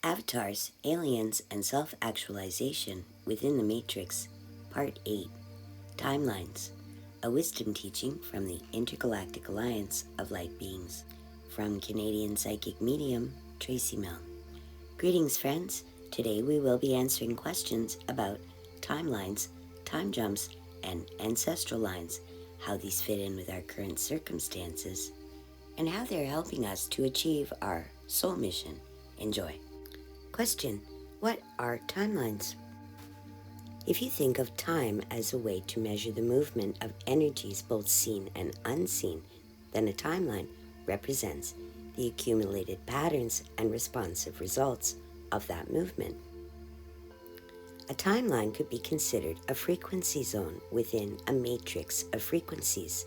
Avatars, Aliens, and Self-Actualization Within the Matrix, Part 8, Timelines, a wisdom teaching from the Intergalactic Alliance of Light Beings, from Canadian psychic medium, Tracey Milne. Greetings, friends. Today we will be answering questions about timelines, time jumps, and ancestral lines, how these fit in with our current circumstances, and how they're helping us to achieve our soul mission. Enjoy. Question: what are timelines? If you think of time as a way to measure the movement of energies both seen and unseen, then a timeline represents the accumulated patterns and responsive results of that movement. A timeline could be considered a frequency zone within a matrix of frequencies.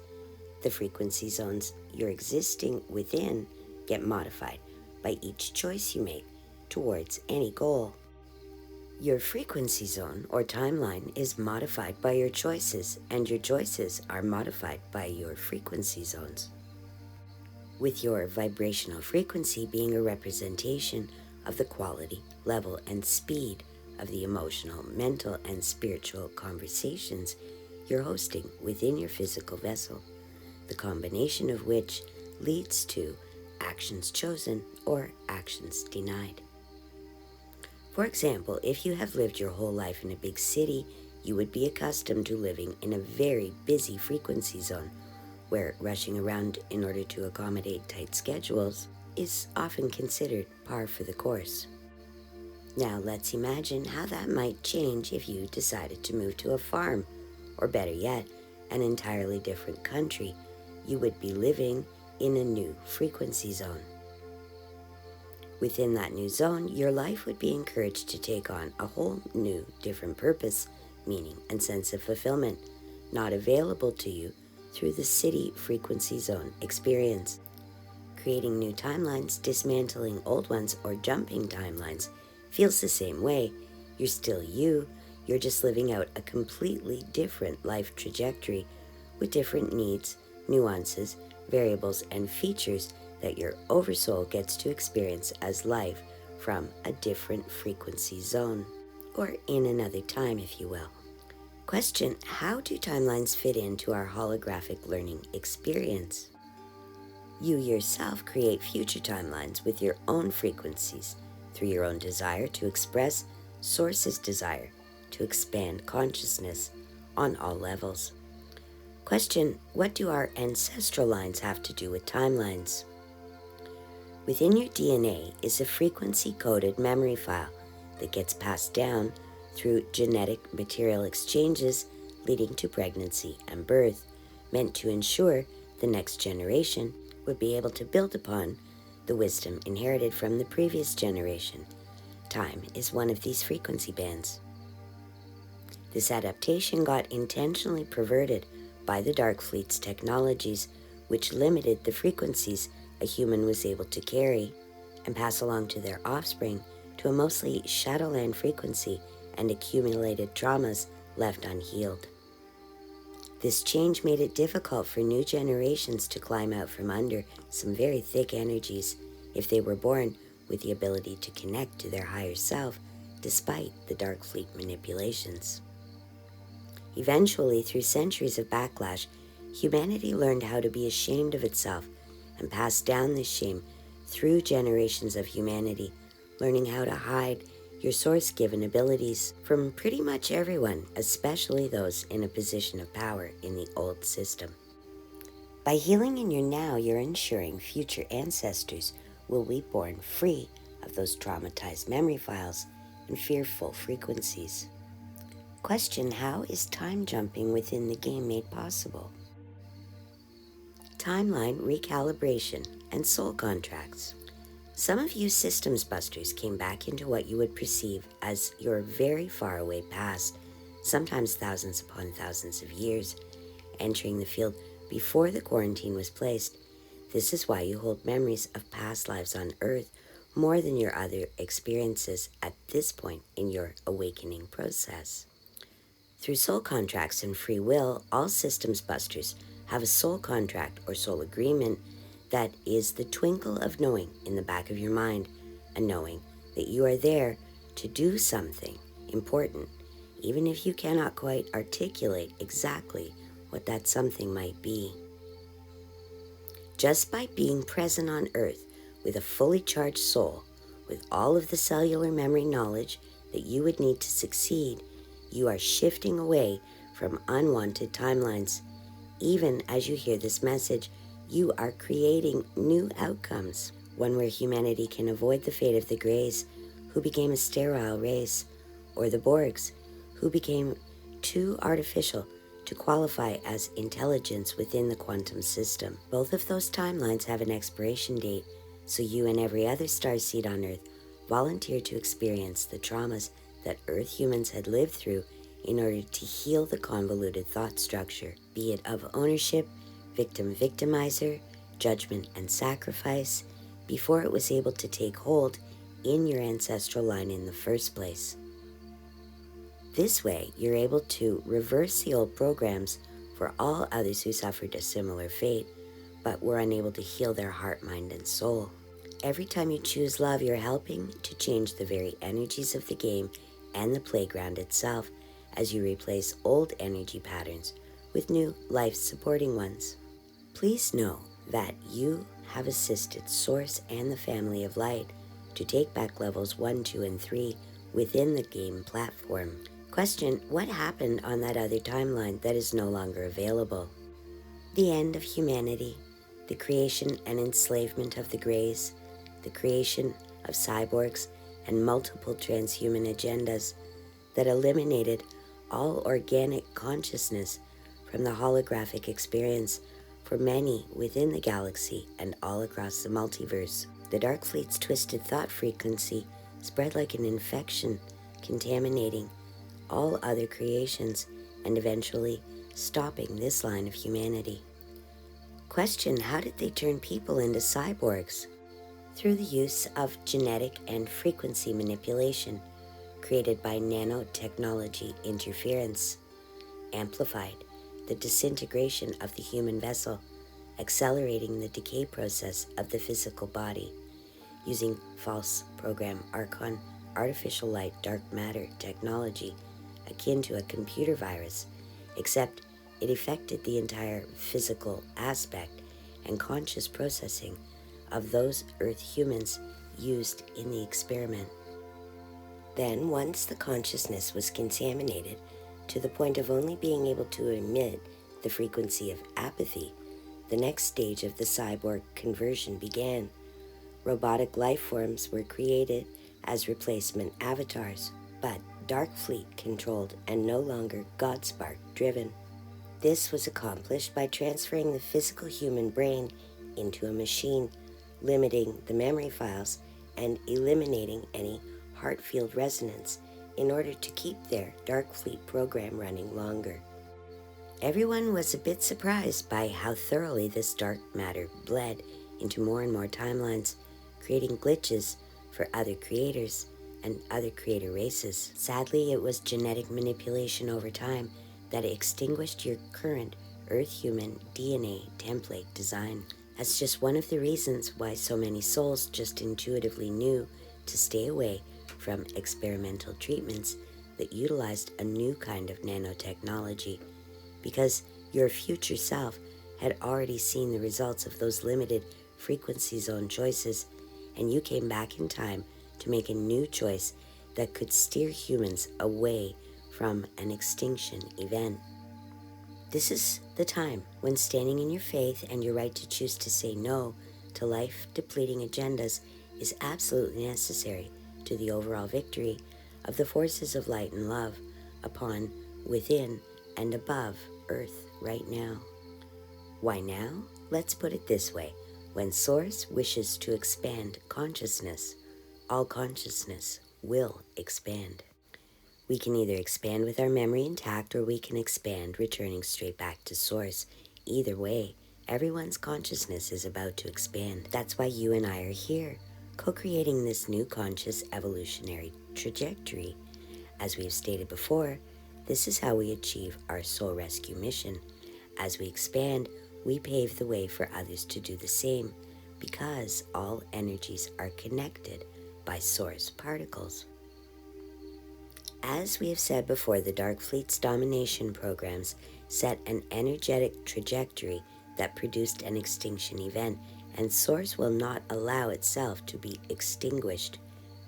The frequency zones you're existing within get modified by each choice you make towards any goal. Your frequency zone or timeline is modified by your choices, and your choices are modified by your frequency zones, with your vibrational frequency being a representation of the quality, level, and speed of the emotional, mental, and spiritual conversations you're hosting within your physical vessel, the combination of which leads to actions chosen or actions denied. For example, if you have lived your whole life in a big city, you would be accustomed to living in a very busy frequency zone, where rushing around in order to accommodate tight schedules is often considered par for the course. Now let's imagine how that might change if you decided to move to a farm, or better yet, an entirely different country. You would be living in a new frequency zone. Within that new zone, your life would be encouraged to take on a whole new, different purpose, meaning, and sense of fulfillment, not available to you through the city frequency zone experience. Creating new timelines, dismantling old ones, or jumping timelines feels the same way. You're still you, you're just living out a completely different life trajectory with different needs, nuances, variables, and features that your oversoul gets to experience as life from a different frequency zone, or in another time, if you will. Question: how do timelines fit into our holographic learning experience? You yourself create future timelines with your own frequencies through your own desire to express Source's desire to expand consciousness on all levels. Question: what do our ancestral lines have to do with timelines? Within your DNA is a frequency-coded memory file that gets passed down through genetic material exchanges leading to pregnancy and birth, meant to ensure the next generation would be able to build upon the wisdom inherited from the previous generation. Time is one of these frequency bands. This adaptation got intentionally perverted by the Dark Fleet's technologies, which limited the frequencies a human was able to carry and pass along to their offspring to a mostly Shadowland frequency and accumulated traumas left unhealed. This change made it difficult for new generations to climb out from under some very thick energies if they were born with the ability to connect to their higher self despite the Dark Fleet manipulations. Eventually, through centuries of backlash, humanity learned how to be ashamed of itself and passed down this shame through generations of humanity, learning how to hide your source-given abilities from pretty much everyone, especially those in a position of power in the old system. By healing in your now, you're ensuring future ancestors will be born free of those traumatized memory files and fearful frequencies. Question: how is time jumping within the game made possible? Timeline recalibration and soul contracts. Some of you systems busters came back into what you would perceive as your very far away past, sometimes thousands upon thousands of years, entering the field before the quarantine was placed. This is why you hold memories of past lives on Earth more than your other experiences at this point in your awakening process. Through soul contracts and free will, all systems busters have a soul contract or soul agreement that is the twinkle of knowing in the back of your mind, a knowing that you are there to do something important, even if you cannot quite articulate exactly what that something might be. Just by being present on Earth with a fully charged soul, with all of the cellular memory knowledge that you would need to succeed, you are shifting away from unwanted timelines. Even as you hear this message, you are creating new outcomes, one where humanity can avoid the fate of the Greys, who became a sterile race, or the Borgs, who became too artificial to qualify as intelligence within the quantum system. Both of those timelines have an expiration date, so you and every other starseed on Earth volunteered to experience the traumas that Earth humans had lived through in order to heal the convoluted thought structure, be it of ownership, victim-victimizer, judgment and sacrifice, before it was able to take hold in your ancestral line in the first place. This way, you're able to reverse the old programs for all others who suffered a similar fate, but were unable to heal their heart, mind, and soul. Every time you choose love, you're helping to change the very energies of the game and the playground itself, as you replace old energy patterns with new life-supporting ones. Please know that you have assisted Source and the Family of Light to take back levels 1, 2, and 3 within the game platform. Question: what happened on that other timeline that is no longer available? The end of humanity, the creation and enslavement of the Greys, the creation of cyborgs and multiple transhuman agendas that eliminated all organic consciousness from the holographic experience for many within the galaxy and all across the multiverse. The Dark Fleet's twisted thought frequency spread like an infection, contaminating all other creations and eventually stopping this line of humanity. Question: how did they turn people into cyborgs? Through the use of genetic and frequency manipulation created by nanotechnology interference, amplified the disintegration of the human vessel, accelerating the decay process of the physical body, using false program Archon artificial light dark matter technology akin to a computer virus, except it affected the entire physical aspect and conscious processing of those Earth humans used in the experiment. Then, once the consciousness was contaminated to the point of only being able to emit the frequency of apathy, the next stage of the cyborg conversion began. Robotic life forms were created as replacement avatars, but Dark Fleet controlled and no longer Godspark driven. This was accomplished by transferring the physical human brain into a machine, limiting the memory files and eliminating any heart field resonance in order to keep their Dark Fleet program running longer. Everyone was a bit surprised by how thoroughly this dark matter bled into more and more timelines, creating glitches for other creators and other creator races. Sadly, it was genetic manipulation over time that extinguished your current Earth human DNA template design. That's just one of the reasons why so many souls just intuitively knew to stay away from experimental treatments that utilized a new kind of nanotechnology, because your future self had already seen the results of those limited frequency zone choices, and you came back in time to make a new choice that could steer humans away from an extinction event. This is the time when standing in your faith and your right to choose to say no to life-depleting agendas is absolutely necessary to the overall victory of the forces of light and love upon, within, and above Earth right now. Why now? Let's put it this way. When Source wishes to expand consciousness, all consciousness will expand. We can either expand with our memory intact, or we can expand returning straight back to Source. Either way, everyone's consciousness is about to expand. That's why you and I are here, co-creating this new conscious evolutionary trajectory. As we've stated before, this is how we achieve our soul rescue mission. As we expand, we pave the way for others to do the same, because all energies are connected by source particles. As we have said before, the Dark Fleet's domination programs set an energetic trajectory that produced an extinction event, and Source will not allow itself to be extinguished,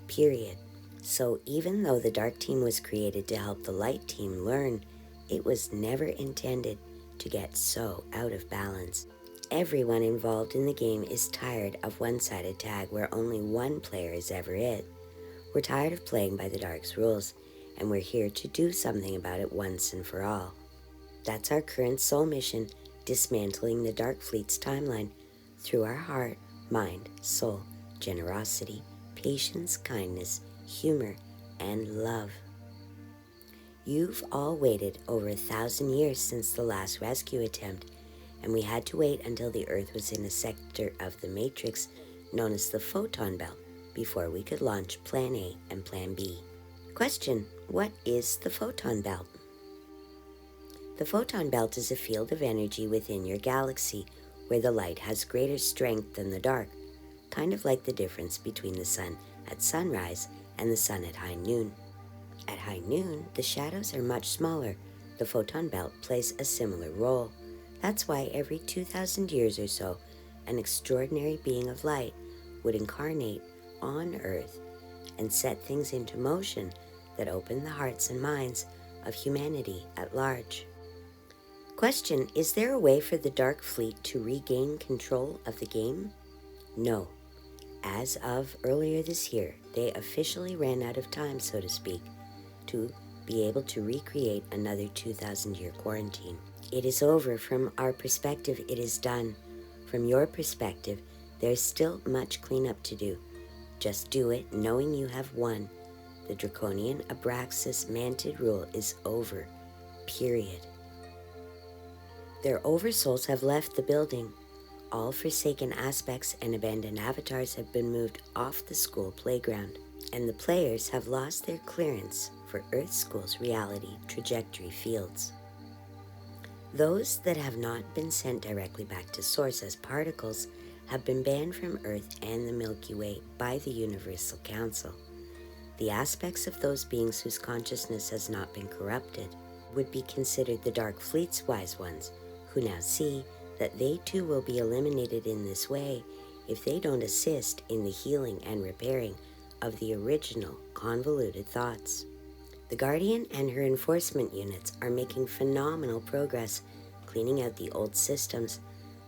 period. So even though the Dark Team was created to help the Light Team learn, it was never intended to get so out of balance. Everyone involved in the game is tired of one-sided tag where only one player is ever it. We're tired of playing by the Dark's rules, and we're here to do something about it once and for all. That's our current soul mission, dismantling the Dark Fleet's timeline through our heart, mind, soul, generosity, patience, kindness, humor, and love. You've all waited over 1,000 years since the last rescue attempt, and we had to wait until the Earth was in a sector of the Matrix known as the photon belt before we could launch Plan A and Plan B. Question: what is the photon belt? The photon belt is a field of energy within your galaxy where the light has greater strength than the dark, kind of like the difference between the sun at sunrise and the sun at high noon. At high noon, the shadows are much smaller. The photon belt plays a similar role. That's why every 2,000 years or so, an extraordinary being of light would incarnate on Earth and set things into motion that open the hearts and minds of humanity at large. Question: is there a way for the Dark Fleet to regain control of the game? No. As of earlier this year, they officially ran out of time, so to speak, to be able to recreate another 2,000-year quarantine. It is over. From our perspective, it is done. From your perspective, there's still much cleanup to do. Just do it, knowing you have won. The draconian Abraxas Mantid rule is over. Period. Their oversouls have left the building. All forsaken aspects and abandoned avatars have been moved off the school playground, and the players have lost their clearance for Earth School's reality trajectory fields. Those that have not been sent directly back to Source as particles have been banned from Earth and the Milky Way by the Universal Council. The aspects of those beings whose consciousness has not been corrupted would be considered the Dark Fleet's wise ones, who now see that they too will be eliminated in this way if they don't assist in the healing and repairing of the original convoluted thoughts. The Guardian and her enforcement units are making phenomenal progress cleaning out the old systems.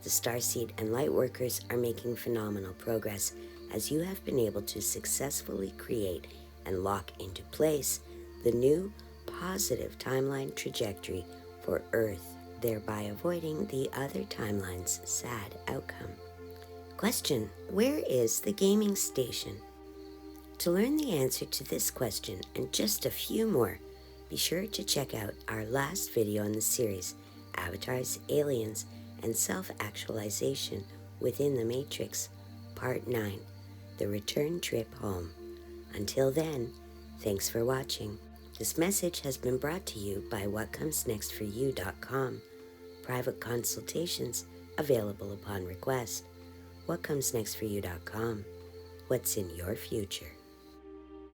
The Starseeds and Lightwokers are making phenomenal progress as you have been able to successfully create and lock into place the new positive timeline trajectory for Earth, thereby avoiding the other timeline's sad outcome. Question: where is the gaming station? To learn the answer to this question and just a few more, be sure to check out our last video in the series, Avatars, Aliens, and Self-Actualization Within the Matrix, Part 9, The Return Trip Home. Until then, thanks for watching. This message has been brought to you by whatcomesnextforyou.com. Private consultations available upon request. whatcomesnextforyou.com. What's in your future?